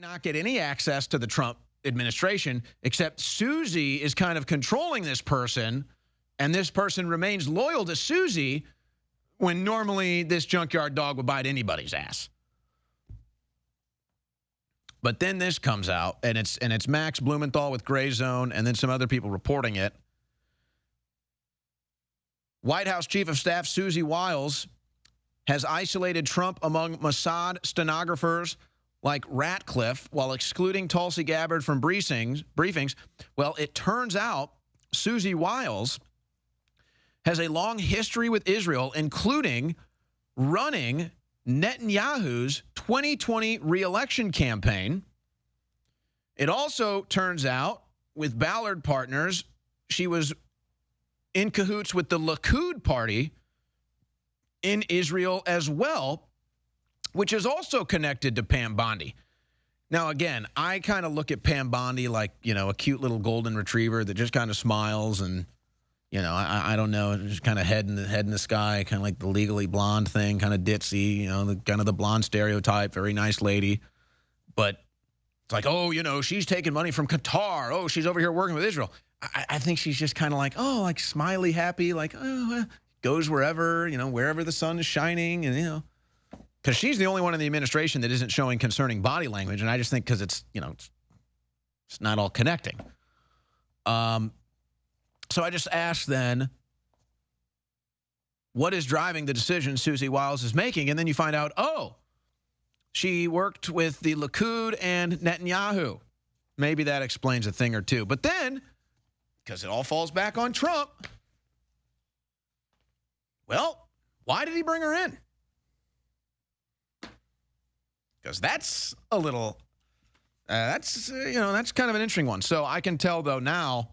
not get any access to the Trump administration, except Susie is kind of controlling this person, and this person remains loyal to Susie when normally this junkyard dog would bite anybody's ass. But then this comes out, and it's Max Blumenthal with Gray Zone, and then some other people reporting it. White House Chief of Staff Susie Wiles has isolated Trump among Mossad stenographers like Ratcliffe while excluding Tulsi Gabbard from briefings. Well, it turns out Susie Wiles has a long history with Israel, including running Netanyahu's 2020 re-election campaign. It also turns out, with Ballard Partners, she was in cahoots with the Likud party in Israel as well, which is also connected to Pam Bondi. Now, again, I kind of look at Pam Bondi like, a cute little golden retriever that just kind of smiles and, I don't know, just kind of head in the sky, kind of like the Legally Blonde thing, kind of ditzy, kind of the blonde stereotype, very nice lady. But it's like, she's taking money from Qatar. Oh, she's over here working with Israel. I think she's just kind of like, like smiley, happy, like, goes wherever, wherever the sun is shining, and, because she's the only one in the administration that isn't showing concerning body language, and I just think because it's not all connecting. So I just asked then, what is driving the decision Susie Wiles is making? And then you find out, she worked with the Likud and Netanyahu. Maybe that explains a thing or two. But then, because it all falls back on Trump, well, why did he bring her in? Because that's a little, that's kind of an interesting one. So I can tell, though, now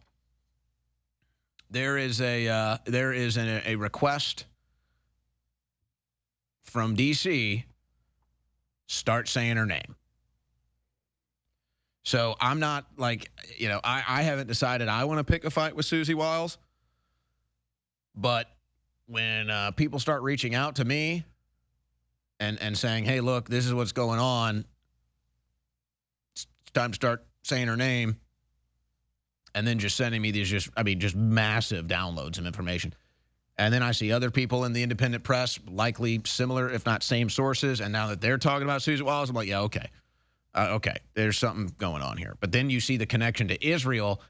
there is a request from D.C. start saying her name. So I'm not like, I haven't decided I want to pick a fight with Susie Wiles. But when people start reaching out to me and saying, hey, look, this is what's going on, it's time to start saying her name, and then just sending me these just massive downloads of information. And then I see other people in the independent press, likely similar, if not same sources, and now that they're talking about Susie Wiles, I'm like, yeah, okay. Okay, there's something going on here. But then you see the connection to Israel,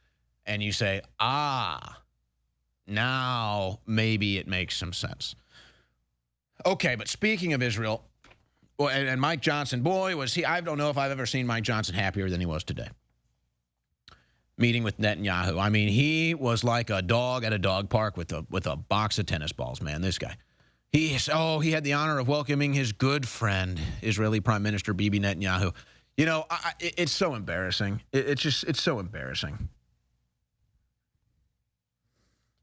and you say, now maybe it makes some sense. Okay, but speaking of Israel, and Mike Johnson, boy, was he, I don't know if I've ever seen Mike Johnson happier than he was today. Meeting with Netanyahu. I mean, he was like a dog at a dog park with a box of tennis balls, man, this guy. He had the honor of welcoming his good friend, Israeli Prime Minister Bibi Netanyahu. It's so embarrassing. It's so embarrassing.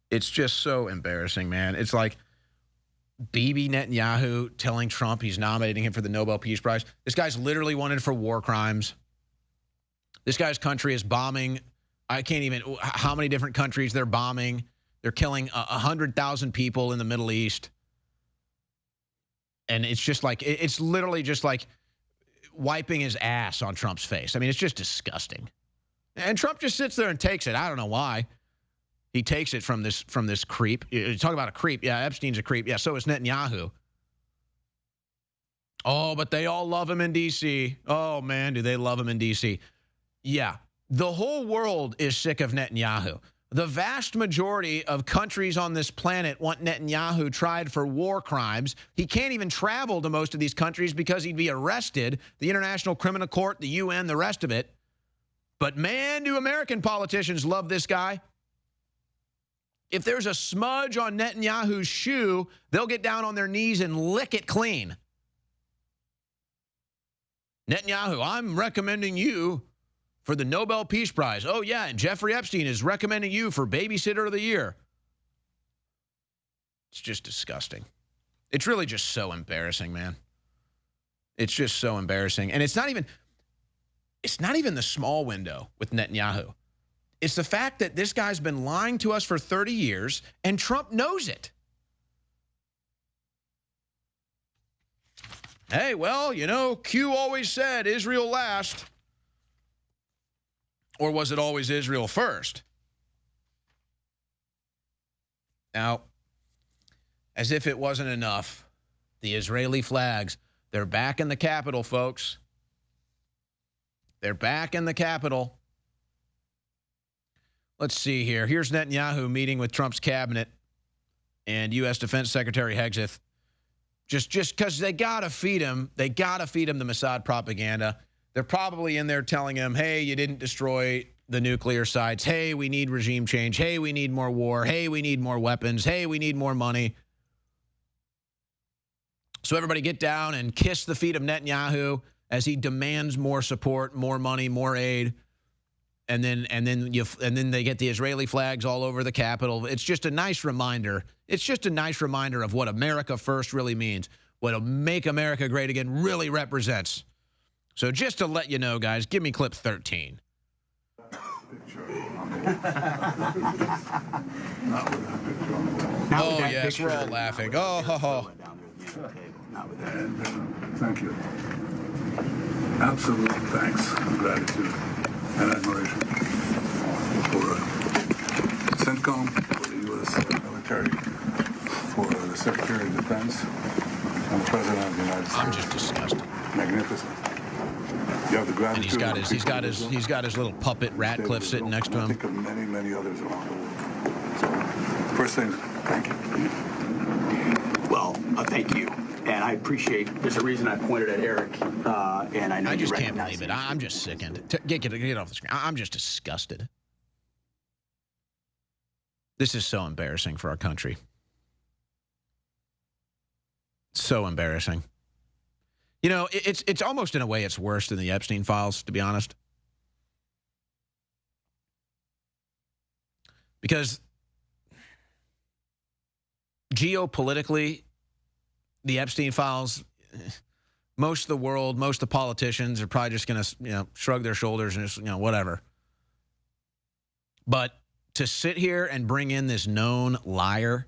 It's just so embarrassing, man. It's like Bibi Netanyahu telling Trump he's nominating him for the Nobel Peace Prize. This guy's literally wanted for war crimes. This guy's country is bombing. I can't even, how many different countries they're bombing. They're killing 100,000 people in the Middle East. And it's just like, it's literally just like wiping his ass on Trump's face. I mean, it's just disgusting. And Trump just sits there and takes it. I don't know why. He takes it from this creep. You talk about a creep. Yeah, Epstein's a creep. Yeah, so is Netanyahu. Oh, but they all love him in D.C. Oh, man, do they love him in D.C. Yeah, the whole world is sick of Netanyahu. The vast majority of countries on this planet want Netanyahu tried for war crimes. He can't even travel to most of these countries because he'd be arrested. The International Criminal Court, the UN, the rest of it. But man, do American politicians love this guy. If there's a smudge on Netanyahu's shoe, they'll get down on their knees and lick it clean. Netanyahu, I'm recommending you for the Nobel Peace Prize. Oh, yeah, and Jeffrey Epstein is recommending you for Babysitter of the Year. It's just disgusting. It's really just so embarrassing, man. It's just so embarrassing. And it's not even the small window with Netanyahu. It's the fact that this guy's been lying to us for 30 years, and Trump knows it. Hey, well, Q always said Israel last. Or was it always Israel first? Now, as if it wasn't enough, the Israeli flags, they're back in the Capitol, folks. They're back in the Capitol. Let's see here. Here's Netanyahu meeting with Trump's cabinet and U.S. Defense Secretary Hegseth. Just because they got to feed him. They got to feed him the Mossad propaganda. They're probably in there telling him, hey, you didn't destroy the nuclear sites. Hey, we need regime change. Hey, we need more war. Hey, we need more weapons. Hey, we need more money. So everybody get down and kiss the feet of Netanyahu as he demands more support, more money, more aid. And then they get the Israeli flags all over the Capitol. It's just a nice reminder. It's just a nice reminder of what America first really means, what a Make America Great Again really represents. So just to let you know, guys, give me clip 13. Oh, yes, we're all laughing. Oh, ho, ho. And thank you. Absolute thanks and gratitude and admiration for CENTCOM, for the U.S. military, for the Secretary of Defense, and the President of the United States. I'm just disgusted. Magnificent. You have the gratitude. And he's got his little puppet Ratcliffe sitting next to him. I think of many, many others around the world. So, first thing, thank you. Well, thank you. And I appreciate, there's a reason I pointed at Eric, and I know I you just can't recognize believe it. I'm just sickened. Get off the screen. I'm just disgusted. This is so embarrassing for our country. So embarrassing. You know, it's almost in a way it's worse than the Epstein files, to be honest. Because geopolitically, the Epstein files, most of the world, most of the politicians are probably just going to, shrug their shoulders and just, whatever. But to sit here and bring in this known liar,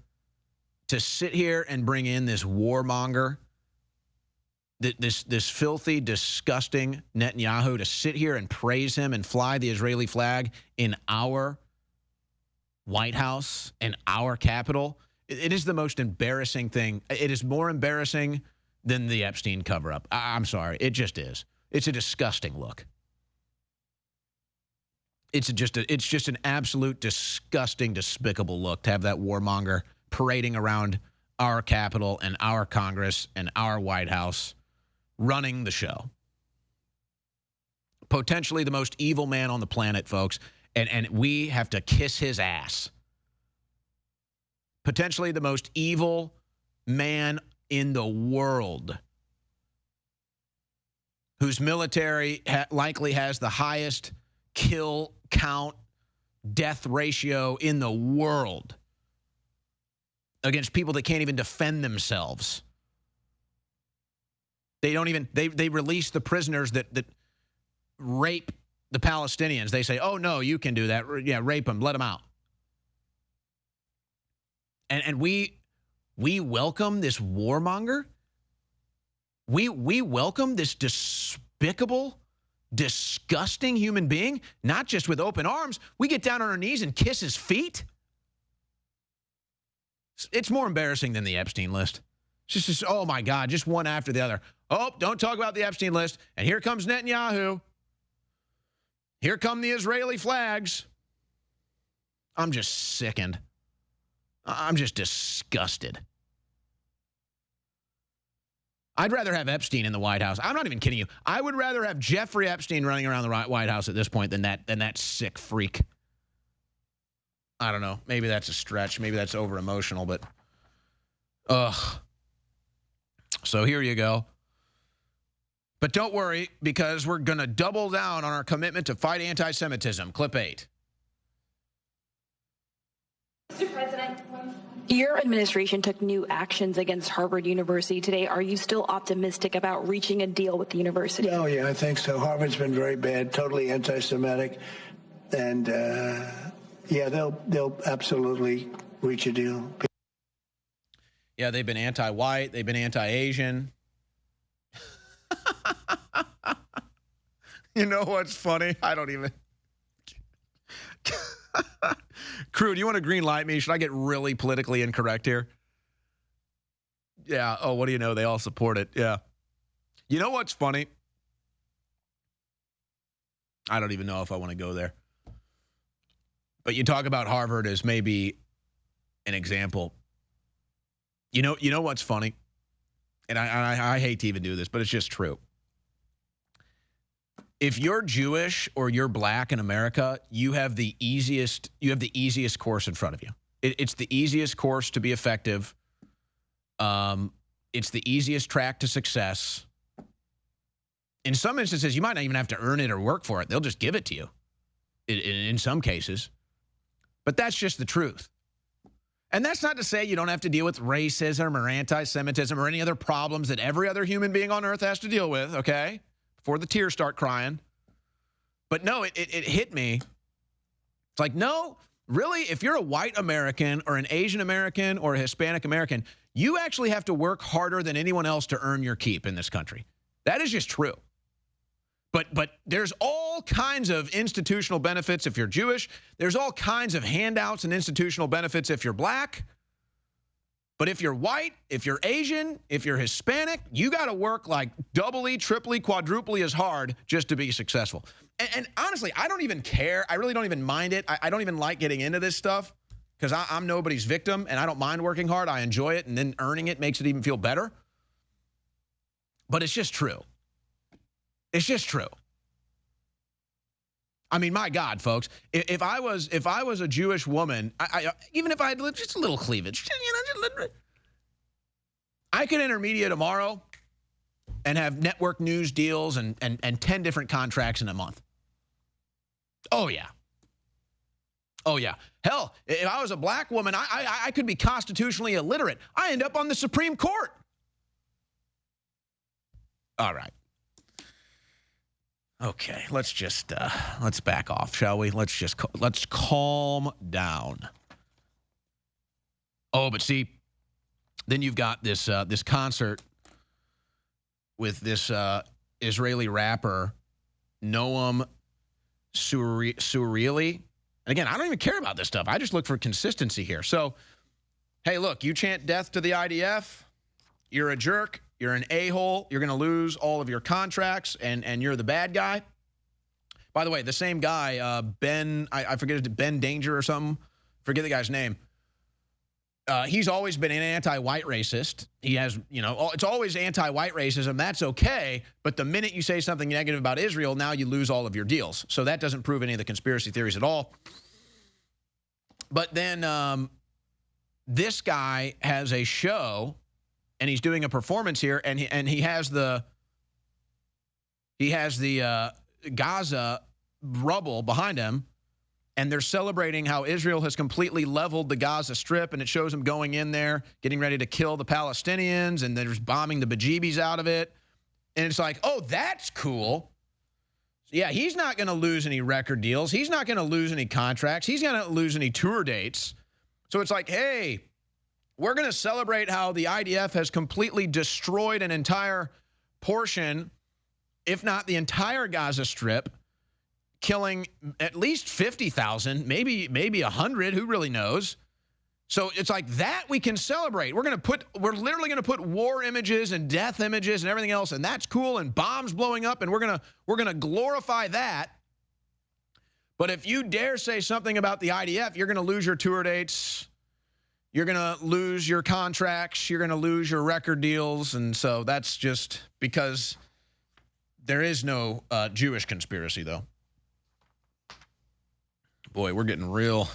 to sit here and bring in this warmonger, this filthy, disgusting Netanyahu, to sit here and praise him and fly the Israeli flag in our White House, in our Capitol, it is the most embarrassing thing. It is more embarrassing than the Epstein cover-up. I'm sorry. It just is. It's a disgusting look. It's just an absolute disgusting, despicable look to have that warmonger parading around our Capitol and our Congress and our White House, running the show. Potentially the most evil man on the planet, folks, and we have to kiss his ass. Potentially the most evil man in the world, whose military likely has the highest kill count, death ratio in the world against people that can't even defend themselves. They don't even, they release the prisoners that rape the Palestinians. They say, oh, no, you can do that. Yeah, rape them, let them out. And we welcome this warmonger. We welcome this despicable, disgusting human being, not just with open arms. We get down on our knees and kiss his feet. It's more embarrassing than the Epstein list. It's just, oh, my God, just one after the other. Oh, don't talk about the Epstein list. And here comes Netanyahu. Here come the Israeli flags. I'm just sickened. I'm just disgusted. I'd rather have Epstein in the White House. I'm not even kidding you. I would rather have Jeffrey Epstein running around the White House at this point than that sick freak. I don't know. Maybe that's a stretch. Maybe that's over emotional, but ugh. So here you go. But don't worry, because we're going to double down on our commitment to fight anti-Semitism. Clip 8. Mr. President, your administration took new actions against Harvard University today. Are you still optimistic about reaching a deal with the university? Oh, yeah, I think so. Harvard's been very bad, totally anti-Semitic. And, yeah, they'll absolutely reach a deal. Yeah, they've been anti-white. They've been anti-Asian. You know what's funny? I don't even Crew, do you want to green light me? Should I get really politically incorrect here? Yeah. Oh, what do you know? They all support it. Yeah. You know what's funny? I don't even know if I want to go there. But you talk about Harvard as maybe an example. You know what's funny? And I hate to even do this, but it's just true. If you're Jewish or you're black in America, you have the easiest course in front of you. It's the easiest course to be effective. It's the easiest track to success. In some instances, you might not even have to earn it or work for it. They'll just give it to you in some cases. But that's just the truth. And that's not to say you don't have to deal with racism or anti-Semitism or any other problems that every other human being on earth has to deal with, okay? Before the tears start crying. But no, it hit me. It's like, no, really, if you're a white American or an Asian American or a Hispanic American, you actually have to work harder than anyone else to earn your keep in this country. That is just true. But there's all kinds of institutional benefits if you're Jewish. There's all kinds of handouts and institutional benefits if you're black. But if you're white, if you're Asian, if you're Hispanic, you got to work like doubly, triply, quadruply as hard just to be successful. And honestly, I don't even care. I really don't even mind it. I don't even like getting into this stuff because I'm nobody's victim and I don't mind working hard. I enjoy it, and then earning it makes it even feel better. But it's just true. It's just true. I mean, my God, folks, if I was a Jewish woman, even if I had just a little cleavage, I could intermediate tomorrow and have network news deals and 10 different contracts in a month. Oh, yeah. Oh, yeah. Hell, if I was a black woman, I could be constitutionally illiterate. I end up on the Supreme Court. All right. Okay, let's back off, shall we? Let's calm down. Oh, but see, then you've got this concert with this Israeli rapper Noam Surreali. And again, I don't even care about this stuff. I just look for consistency here. So, hey, look, you chant death to the IDF, you're a jerk. You're an a-hole. You're going to lose all of your contracts, and you're the bad guy. By the way, the same guy, Ben, I forget it, Ben Danger or something. Forget the guy's name. He's always been an anti-white racist. He has, it's always anti-white racism. That's okay. But the minute you say something negative about Israel, now you lose all of your deals. So that doesn't prove any of the conspiracy theories at all. But then this guy has a show, and he's doing a performance here, and he has the Gaza rubble behind him, and they're celebrating how Israel has completely leveled the Gaza Strip, and it shows him going in there, getting ready to kill the Palestinians, and they're just bombing the bejeebies out of it. And it's like, oh, that's cool. Yeah, he's not going to lose any record deals. He's not going to lose any contracts. He's going to lose any tour dates. So it's like, hey, we're going to celebrate how the IDF has completely destroyed an entire portion, if not the entire Gaza Strip, killing at least 50,000, maybe 100, who really knows? So it's like that we can celebrate. We're literally going to put war images and death images and everything else, and that's cool, and bombs blowing up, and we're going to glorify that. But if you dare say something about the IDF, you're going to lose your tour dates. You're going to lose your contracts. You're going to lose your record deals. And so that's just because there is no Jewish conspiracy, though. Boy, we're getting real.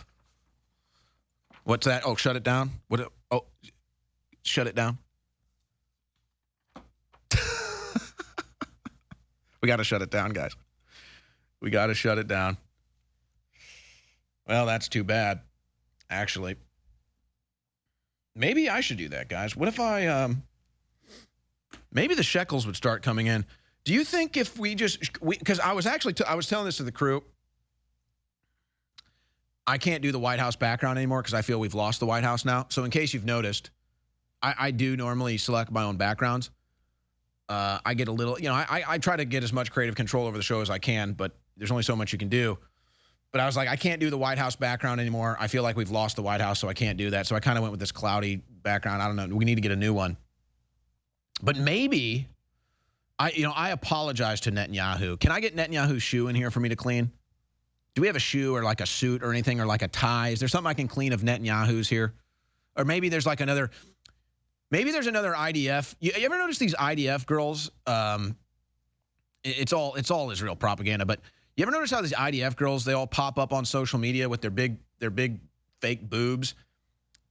What's that? Oh, shut it down. Shut it down. We got to shut it down, guys. We got to shut it down. Well, that's too bad, actually. Maybe I should do that, guys. What if maybe the shekels would start coming in. Do you think if because I was telling this to the crew, I can't do the White House background anymore because I feel we've lost the White House now. So in case you've noticed, I do normally select my own backgrounds. I get a little, I try to get as much creative control over the show as I can, but there's only so much you can do. But I was like, I can't do the White House background anymore. I feel like we've lost the White House, so I can't do that. So I kind of went with this cloudy background. I don't know. We need to get a new one. But maybe, I apologize to Netanyahu. Can I get Netanyahu's shoe in here for me to clean? Do we have a shoe or like a suit or anything or like a tie? Is there something I can clean of Netanyahu's here? Or maybe there's like another, maybe there's another IDF. You ever notice these IDF girls? It's all Israel propaganda, but you ever notice how these IDF girls, they all pop up on social media with their big fake boobs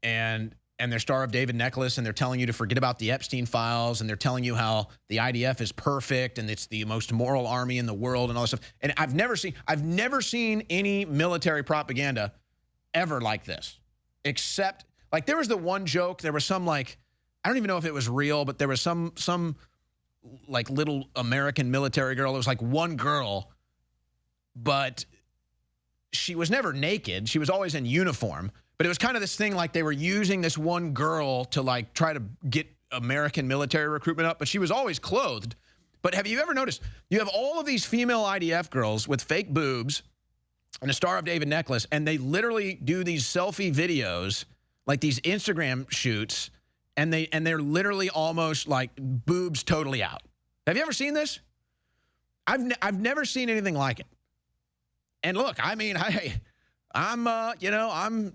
and their Star of David necklace, and they're telling you to forget about the Epstein files, and they're telling you how the IDF is perfect and it's the most moral army in the world and all this stuff. And I've never seen any military propaganda ever like this, except like there was the one joke. There was some like, I don't even know if it was real, but there was some like little American military girl. It was like one girl, but she was never naked. She was always in uniform. But it was kind of this thing like they were using this one girl to like try to get American military recruitment up, but she was always clothed. But have you ever noticed, you have all of these female IDF girls with fake boobs and a Star of David necklace, and they literally do these selfie videos, like these Instagram shoots, and they're literally almost like boobs totally out. Have you ever seen this? I've never seen anything like it. And look, I mean,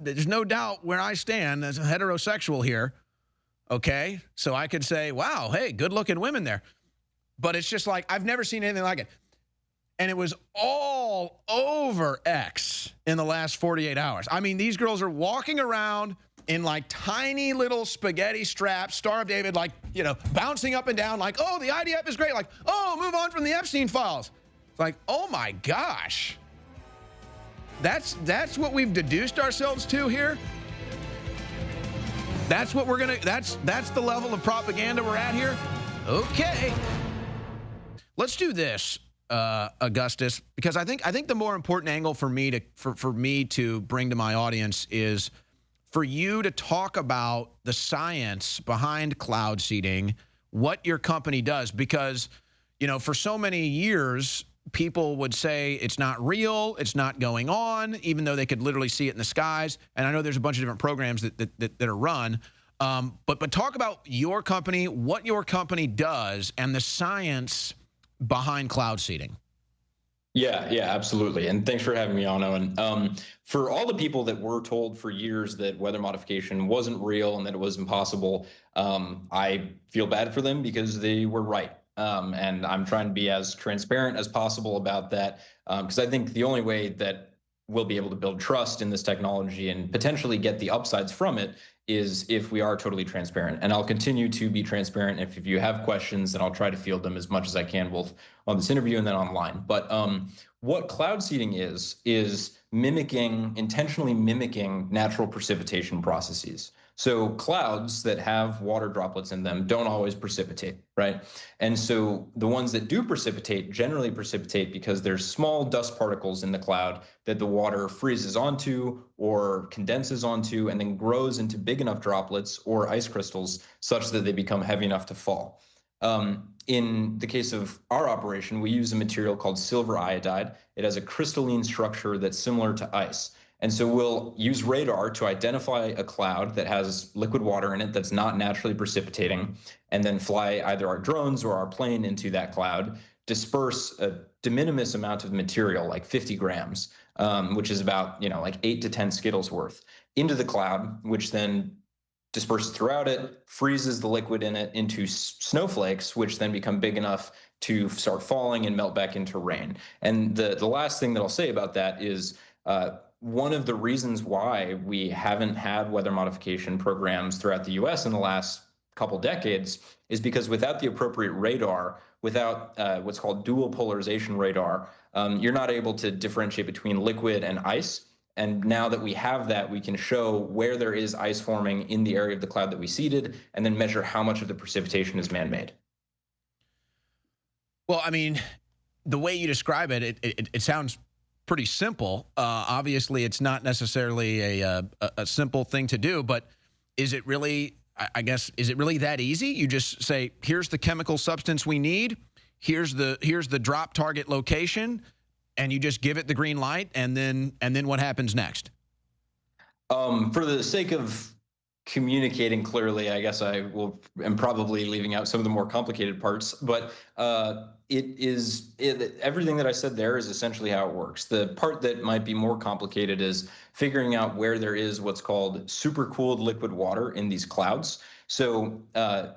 there's no doubt where I stand as a heterosexual here, okay? So I could say, wow, hey, good-looking women there. But it's just like, I've never seen anything like it. And it was all over X in the last 48 hours. I mean, these girls are walking around in like tiny little spaghetti straps, Star of David, like, bouncing up and down like, oh, the IDF is great. Like, oh, move on from the Epstein files. It's like, oh my gosh. That's what we've deduced ourselves to here. That's what that's the level of propaganda we're at here. Okay. Let's do this, Augustus, because I think the more important angle for me to bring to my audience is for you to talk about the science behind cloud seeding, what your company does, because for so many years people would say it's not real, it's not going on, even though they could literally see it in the skies. And I know there's a bunch of different programs that are run. But talk about your company, what your company does, and the science behind cloud seeding. Yeah, absolutely. And thanks for having me on, Owen. For all the people that were told for years that weather modification wasn't real and that it was impossible, I feel bad for them because they were right. And I'm trying to be as transparent as possible about that, because I think the only way that we'll be able to build trust in this technology and potentially get the upsides from it is if we are totally transparent. And I'll continue to be transparent. If you have questions, then I'll try to field them as much as I can, both on this interview and then online. But what cloud seeding is intentionally mimicking natural precipitation processes. So clouds that have water droplets in them don't always precipitate, right? And so the ones that do precipitate generally precipitate because there's small dust particles in the cloud that the water freezes onto or condenses onto and then grows into big enough droplets or ice crystals such that they become heavy enough to fall. In the case of our operation, we use a material called silver iodide. It has a crystalline structure that's similar to ice. And so we'll use radar to identify a cloud that has liquid water in it that's not naturally precipitating, and then fly either our drones or our plane into that cloud, disperse a de minimis amount of material, like 50 grams, which is about like 8 to 10 Skittles worth, into the cloud, which then disperses throughout it, freezes the liquid in it into snowflakes, which then become big enough to start falling and melt back into rain. And the last thing that I'll say about that is one of the reasons why we haven't had weather modification programs throughout the US in the last couple decades is because without the appropriate radar, without what's called dual polarization radar, you're not able to differentiate between liquid and ice. And now that we have that, we can show where there is ice forming in the area of the cloud that we seeded, and then measure how much of the precipitation is man-made. Well, I mean, the way you describe it, it sounds pretty simple. Obviously, it's not necessarily a simple thing to do, but is it really, I guess, is it really that easy? You just say, here's the chemical substance we need, here's the drop target location, and you just give it the green light, and then what happens next? For the sake of communicating clearly, I guess am probably leaving out some of the more complicated parts, but everything that I said there is essentially how it works. The part that might be more complicated is figuring out where there is what's called supercooled liquid water in these clouds. So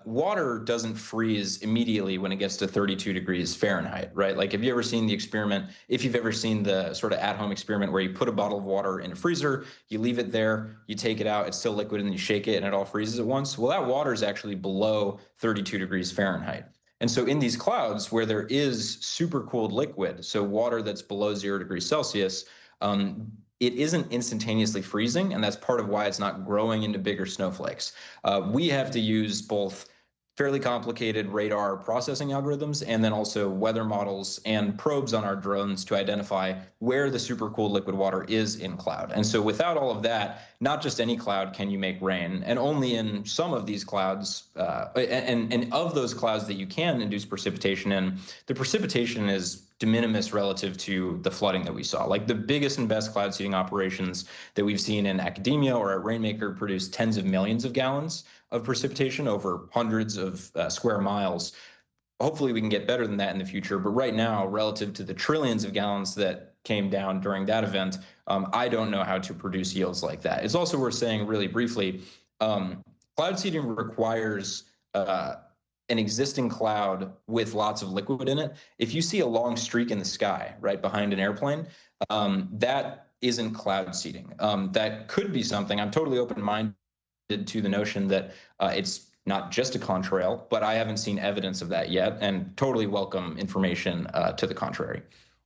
water doesn't freeze immediately when it gets to 32 degrees Fahrenheit, right? Like, have you ever seen the experiment? If you've ever seen the sort of at-home experiment where you put a bottle of water in a freezer, you leave it there, you take it out, it's still liquid, and you shake it and it all freezes at once. Well, that water is actually below 32 degrees Fahrenheit. And so in these clouds where there is supercooled liquid, so water that's below 0 degrees Celsius, it isn't instantaneously freezing, and that's part of why it's not growing into bigger snowflakes. We have to use both fairly complicated radar processing algorithms and then also weather models and probes on our drones to identify where the supercooled liquid water is in cloud. And so without all of that, not just any cloud can you make rain, and only in some of these clouds, and of those clouds that you can induce precipitation in, the precipitation is de minimis relative to the flooding that we saw. Like, the biggest and best cloud seeding operations that we've seen in academia or at Rainmaker produce tens of millions of gallons of precipitation over hundreds of square miles. Hopefully we can get better than that in the future. But right now, relative to the trillions of gallons that came down during that event, I don't know how to produce yields like that. It's also worth saying really briefly, cloud seeding requires an existing cloud with lots of liquid in it. If you see a long streak in the sky right behind an airplane, that isn't cloud seeding. That could be something. I'm totally open-minded to the notion that it's not just a contrail, but I haven't seen evidence of that yet, and totally welcome information to the contrary.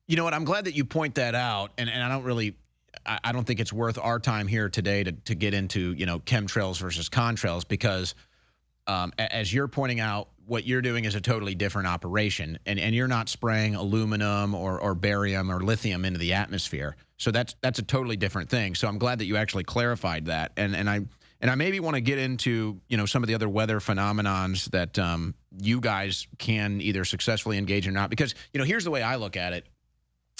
You know what? I'm glad that you point that out, and I don't think it's worth our time here today to get into, chemtrails versus contrails, because as you're pointing out, what you're doing is a totally different operation, and you're not spraying aluminum or barium or lithium into the atmosphere. So that's a totally different thing. So I'm glad that you actually clarified that, and I maybe want to get into some of the other weather phenomenons that you guys can either successfully engage or not, because here's the way I look at it.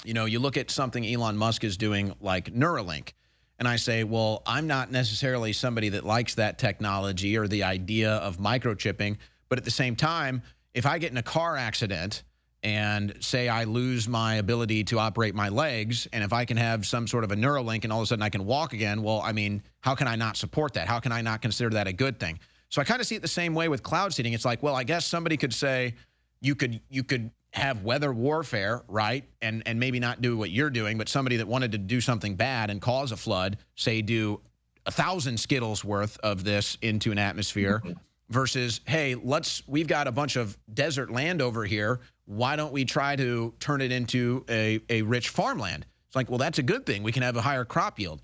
You look at something Elon Musk is doing like Neuralink, and I say, well, I'm not necessarily somebody that likes that technology or the idea of microchipping, but at the same time, if I get in a car accident and say I lose my ability to operate my legs, and if I can have some sort of a Neuralink and all of a sudden I can walk again, well, I mean, how can I not support that? How can I not consider that a good thing? So I kind of see it the same way with cloud seeding. It's like, well, I guess somebody could say you could have weather warfare, right? And maybe not do what you're doing, but somebody that wanted to do something bad and cause a flood, say do 1,000 Skittles worth of this into an atmosphere, versus, hey, we've got a bunch of desert land over here. Why don't we try to turn it into a rich farmland? It's like, well, that's a good thing. We can have a higher crop yield.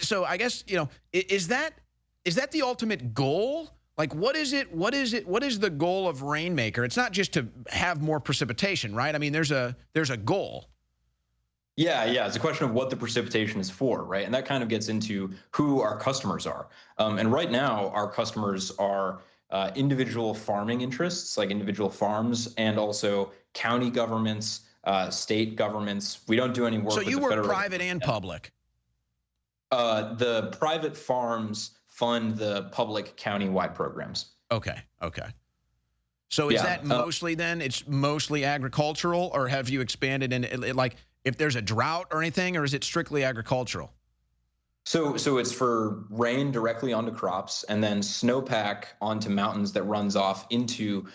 So I guess, is that the ultimate goal? Like, what is it? What is the goal of Rainmaker? It's not just to have more precipitation, right? I mean, there's a goal. Yeah. It's a question of what the precipitation is for, right? And that kind of gets into who our customers are. And right now, our customers are individual farming interests, like individual farms, and also county governments, state governments. We don't do any work. So with you the work federal private and public. The private farms fund the public county-wide programs. Okay. So is that mostly then? It's mostly agricultural, or have you expanded in like if there's a drought or anything, or is it strictly agricultural? So it's for rain directly onto crops, and then snowpack onto mountains that runs off into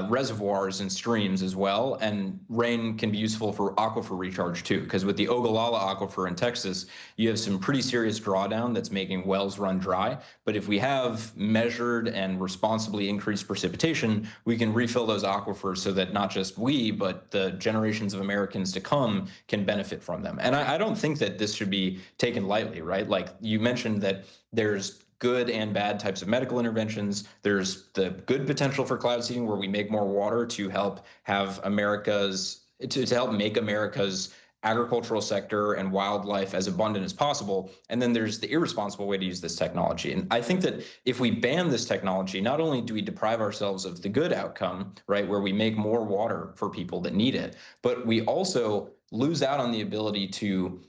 reservoirs and streams as well. And rain can be useful for aquifer recharge too, because with the Ogallala Aquifer in Texas, you have some pretty serious drawdown that's making wells run dry. But if we have measured and responsibly increased precipitation, we can refill those aquifers so that not just we, but the generations of Americans to come can benefit from them. And I don't think that this should be taken lightly, right? Like you mentioned that there's good and bad types of medical interventions. There's the good potential for cloud seeding where we make more water to help have to help make America's agricultural sector and wildlife as abundant as possible. And then there's the irresponsible way to use this technology. And I think that if we ban this technology, not only do we deprive ourselves of the good outcome, right, where we make more water for people that need it, but we also lose out on the ability to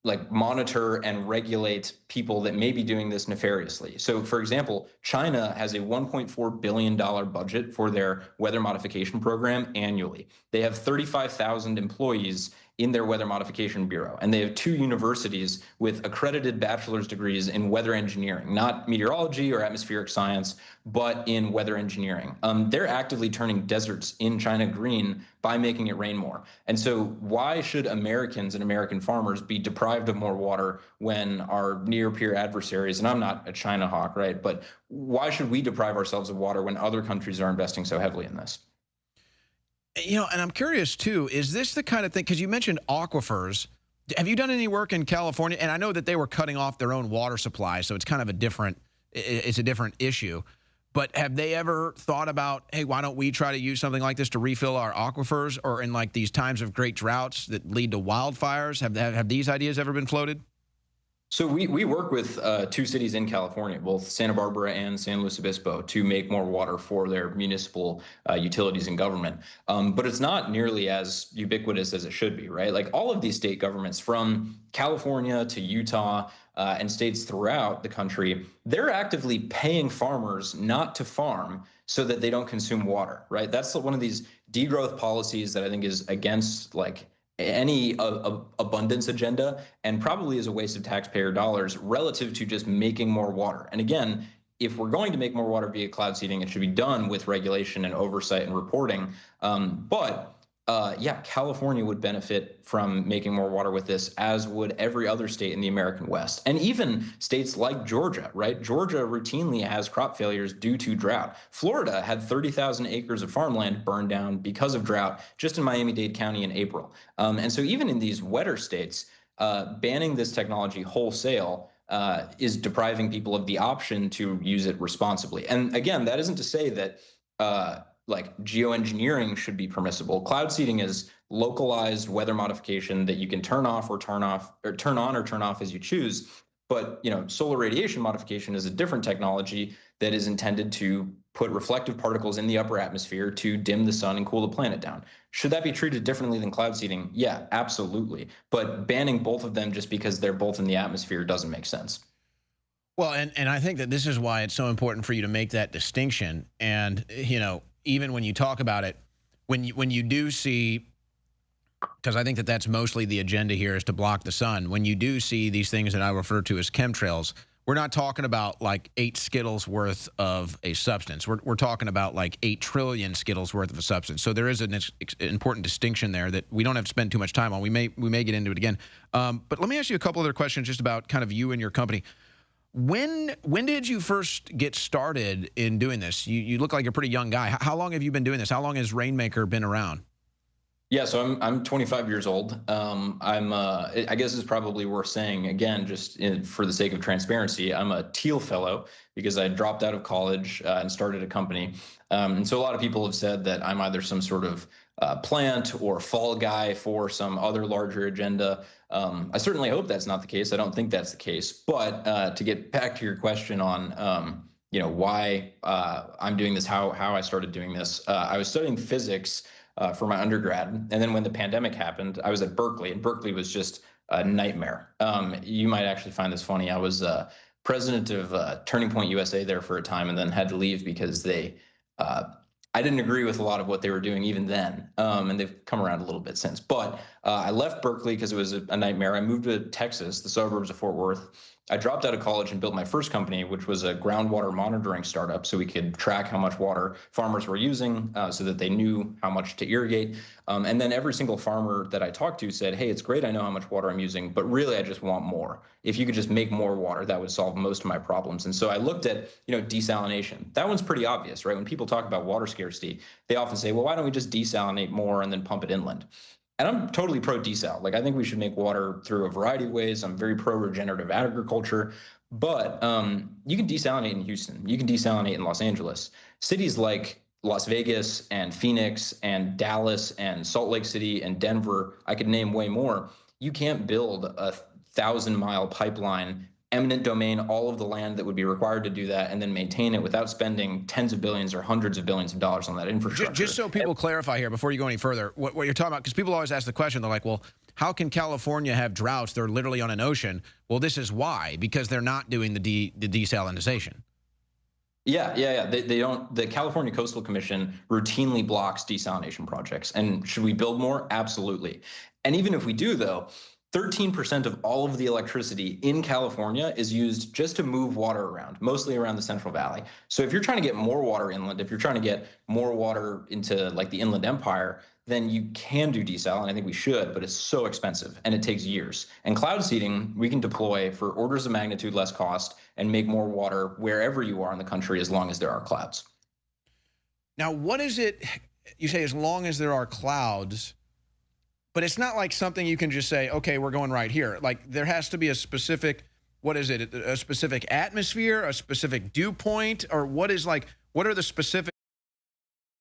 like monitor and regulate people that may be doing this nefariously. So, for example, China has a $1.4 billion budget for their weather modification program annually. They have 35,000 employees in their weather modification bureau, and they have 2 universities with accredited bachelor's degrees in weather engineering, not meteorology or atmospheric science, but in weather engineering. They're actively turning deserts in China green by making it rain more. And so why should Americans and American farmers be deprived of more water when our near peer adversaries, and I'm not a China hawk, right? But why should we deprive ourselves of water when other countries are investing so heavily in this? You know, and I'm curious too, is this the kind of thing, because you mentioned aquifers. Have you done any work in California? And I know that they were cutting off their own water supply, so it's kind of a different issue. But have they ever thought about, hey, why don't we try to use something like this to refill our aquifers, or in like these times of great droughts that lead to wildfires? Have these ideas ever been floated? So we work with 2 cities in California, both Santa Barbara and San Luis Obispo, to make more water for their municipal utilities and government. But it's not nearly as ubiquitous as it should be, right? Like all of these state governments, from California to Utah and states throughout the country, they're actively paying farmers not to farm so that they don't consume water, right? That's one of these degrowth policies that I think is against like any abundance agenda, and probably is a waste of taxpayer dollars relative to just making more water. And again, if we're going to make more water via cloud seeding, it should be done with regulation and oversight and reporting. Yeah, California would benefit from making more water with this, as would every other state in the American West. And even states like Georgia, right? Georgia routinely has crop failures due to drought. Florida had 30,000 acres of farmland burned down because of drought just in Miami-Dade County in April. And so even in these wetter states, banning this technology wholesale is depriving people of the option to use it responsibly. And again, that isn't to say that like geoengineering should be permissible. Cloud seeding is localized weather modification that you can turn on or turn off as you choose. But solar radiation modification is a different technology that is intended to put reflective particles in the upper atmosphere to dim the sun and cool the planet down. Should that be treated differently than cloud seeding? Yeah, absolutely. But banning both of them just because they're both in the atmosphere doesn't make sense. Well, and I think that this is why it's so important for you to make that distinction. And even when you talk about it, when you do see, because I think that that's mostly the agenda here, is to block the sun. When you do see these things that I refer to as chemtrails, we're not talking about like 8 Skittles worth of a substance. We're talking about like 8 trillion Skittles worth of a substance. So there is an important distinction there that we don't have to spend too much time on. We may get into it again. But let me ask you a couple other questions just about kind of you and your company. When did you first get started in doing this? You look like a pretty young guy. How long have you been doing this? How long has Rainmaker been around? Yeah, so I'm 25 years old. I guess it's probably worth saying again, for the sake of transparency, I'm a Teal Fellow because I dropped out of college and started a company. And so a lot of people have said that I'm either some sort of plant or fall guy for some other larger agenda. I certainly hope that's not the case. I don't think that's the case. But to get back to your question on why I'm doing this, how I started doing this, I was studying physics for my undergrad. And then when the pandemic happened, I was at Berkeley, and Berkeley was just a nightmare. You might actually find this funny. I was president of Turning Point USA there for a time, and then had to leave because I didn't agree with a lot of what they were doing even then. And they've come around a little bit since. But I left Berkeley because it was a nightmare. I moved to Texas, the suburbs of Fort Worth. I dropped out of college and built my first company, which was a groundwater monitoring startup, so we could track how much water farmers were using so that they knew how much to irrigate. And then every single farmer that I talked to said, hey, it's great I know how much water I'm using, but really I just want more. If you could just make more water, that would solve most of my problems. And so I looked at desalination. That one's pretty obvious, right? When people talk about water scarcity, they often say, well, why don't we just desalinate more and then pump it inland? And I'm totally pro desal. Like, I think we should make water through a variety of ways. I'm very pro regenerative agriculture, but you can desalinate in Houston. You can desalinate in Los Angeles. Cities like Las Vegas and Phoenix and Dallas and Salt Lake City and Denver, I could name way more. You can't build a 1,000-mile pipeline eminent domain, all of the land that would be required to do that, and then maintain it without spending tens of billions or hundreds of billions of dollars on that infrastructure. Just so people clarify here before you go any further, what you're talking about, because people always ask the question, they're like, well, how can California have droughts? They're literally on an ocean. Well, this is why, because they're not doing the desalinization. Yeah. They don't. The California Coastal Commission routinely blocks desalination projects. And should we build more? Absolutely. And even if we do, though, 13% of all of the electricity in California is used just to move water around, mostly around the Central Valley. So if you're trying to get more water inland, if you're trying to get more water into like the Inland Empire, then you can do desal, and I think we should, but it's so expensive and it takes years. And cloud seeding, we can deploy for orders of magnitude less cost and make more water wherever you are in the country as long as there are clouds. Now, what is it, you say as long as there are clouds, but it's not like something you can just say, okay, we're going right here. Like there has to be a specific, what is it, a specific atmosphere, a specific dew point, or what are the specific